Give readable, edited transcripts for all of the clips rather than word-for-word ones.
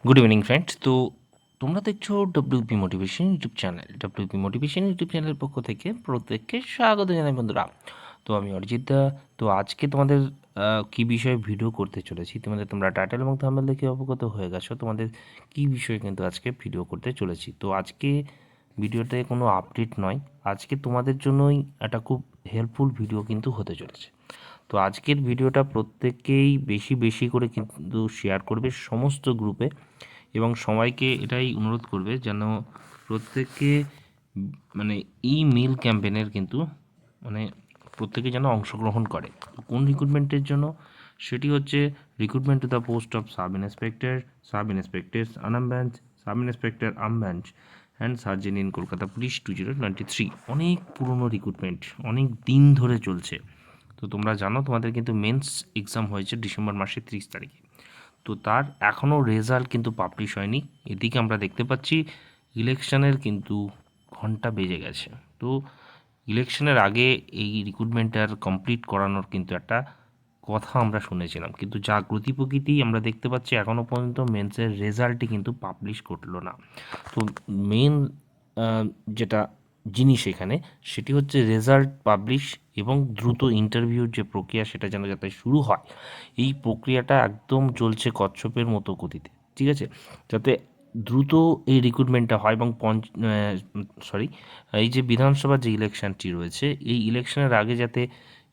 Good evening friends. তো তোমরা দেখছো WP motivation YouTube channel. WP motivation YouTube চ্যানেলের পক্ষ থেকে প্রত্যেককে স্বাগত জানাই বন্ধুরা। তো আমি অরিজিৎ দা। তো আজকে তোমাদের কী বিষয়ে ভিডিও করতে চলেছি, তোমরা টাইটেল এবং থাম্বনেল দেখে অবগত হয়ে গেছো তোমাদের কী বিষয়ে কিন্তু আজকে ভিডিও করতে চলেছি। তো আজকে ভিডিওতে কোনো আপডেট নয়, আজকে তোমাদের জন্যই একটা খুব হেল্পফুল ভিডিও কিন্তু হতে চলেছে। তো আজকের ভিডিওটা প্রত্যেককেই বেশি বেশি করে কিন্তু শেয়ার করবে সমস্ত গ্রুপে, এবং সবাইকে এটাই অনুরোধ করবে যেন প্রত্যেককে মানে এই মেল ক্যাম্পেনের কিন্তু মানে প্রত্যেকে যেন অংশগ্রহণ করে। কোন রিক্রুটমেন্টের জন্য? সেটি হচ্ছে recruitment to the post of sub inspector, sub inspector Anam branch, sub inspector um branch and surgeon in Kolkata police 2023। অনেক পুরনো রিক্রুটমেন্ট, অনেক দিন ধরে চলছে। তো তোমরা জানো তোমাদের কিন্তু মেন্স এক্সাম হয়েছে ডিসেম্বর মাসের 30 তারিখে। তো তার এখনও রেজাল্ট কিন্তু পাবলিশ হয়নি। এদিকে আমরা দেখতে পাচ্ছি ইলেকশনের কিন্তু ঘন্টা বেজে গেছে। তো ইলেকশনের আগে এই রিক্রুটমেন্টটা কমপ্লিট করানোর কিন্তু একটা কথা আমরা শুনেছিলাম, কিন্তু যা গতি প্রকৃতি আমরা দেখতে পাচ্ছি এখনও পর্যন্ত মেন্সের রেজাল্টই কিন্তু পাবলিশ করলো না। তো মেন যেটা জিনিস এখানে সেটি হচ্ছে রেজাল্ট পাবলিশ এবং দ্রুত ইন্টারভিউর যে প্রক্রিয়া সেটা যেন যাতে শুরু হয়। এই প্রক্রিয়াটা একদম চলছে কচ্ছপের মতো গতিতে, ঠিক আছে? যাতে দ্রুত এই রিক্রুটমেন্টটা হয় এবং এই যে বিধানসভার যে ইলেকশনটি রয়েছে এই ইলেকশনের আগে যাতে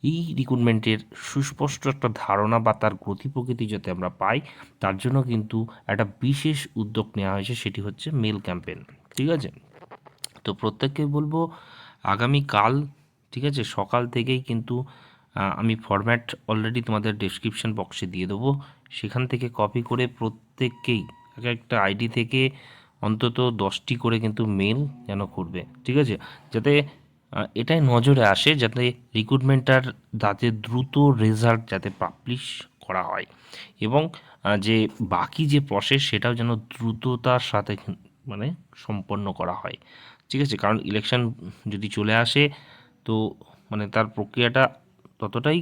এই রিক্রুটমেন্টের সুস্পষ্ট একটা ধারণা বা তার গতি প্রকৃতি যাতে আমরা পাই, তার জন্য কিন্তু একটা বিশেষ উদ্যোগ নেওয়া হয়েছে, সেটি হচ্ছে মেল ক্যাম্পেন, ঠিক আছে? তো প্রত্যেককে বলবো আগামীকাল, ঠিক আছে, সকাল থেকেই কিন্তু আমি ফরম্যাট অলরেডি তোমাদের ডেসক্রিপশন বক্সে দিয়ে দেবো, সেখান থেকে কপি করে প্রত্যেককেই এক একটা আইডি থেকে অন্তত 10টি করে কিন্তু মেল যেন করবে, ঠিক আছে? যাতে এটাই নজরে আসে যাতে রিক্রুটমেন্টটার যাতে দ্রুত রেজাল্ট যাতে পাবলিশ করা হয়, এবং যে বাকি যে প্রসেস সেটাও যেন দ্রুততার সাথে মানে সম্পন্ন করা হয়, ঠিক আছে? কারণ ইলেকশন যদি চলে আসে তো মানে তার প্রক্রিয়াটা ততটাই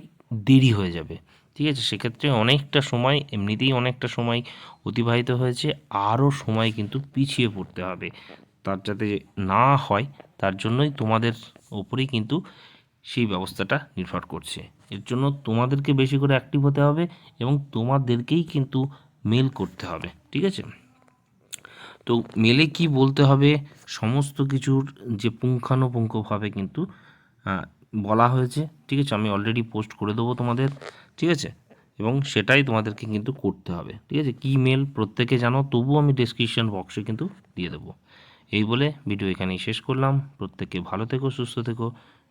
দেরি হয়ে যাবে, ঠিক আছে? সেক্ষেত্রে অনেকটা সময়, এমনিতেই অনেকটা সময় অতিবাহিত হয়েছে, আরও সময় কিন্তু পিছিয়ে পড়তে হবে। তার যাতে না হয় তার জন্যই তোমাদের ওপরেই কিন্তু সেই ব্যবস্থাটা নির্ভর করছে। এর জন্য তোমাদেরকে বেশি করে অ্যাক্টিভ হতে হবে এবং তোমাদেরকেই কিন্তু মেল করতে হবে, ঠিক আছে? তো মেলে কি বলতে হবে সমস্ত কিছুর যে পুঙ্খানুপুঙ্খভাবে কিন্তু বলা হয়েছে, ঠিক আছে? আমি অলরেডি পোস্ট করে দেবো তোমাদের, ঠিক আছে? এবং সেটাই তোমাদেরকে কিন্তু করতে হবে, ঠিক আছে? কি মেল প্রত্যেকে জানো, তবুও আমি ডেসক্রিপশন বক্সে কিন্তু দিয়ে দেবো। এই বলে ভিডিও এখানেই শেষ করলাম। প্রত্যেকে ভালো থেকো, সুস্থ থেকো।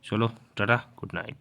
চলো টাটা, গুড নাইট।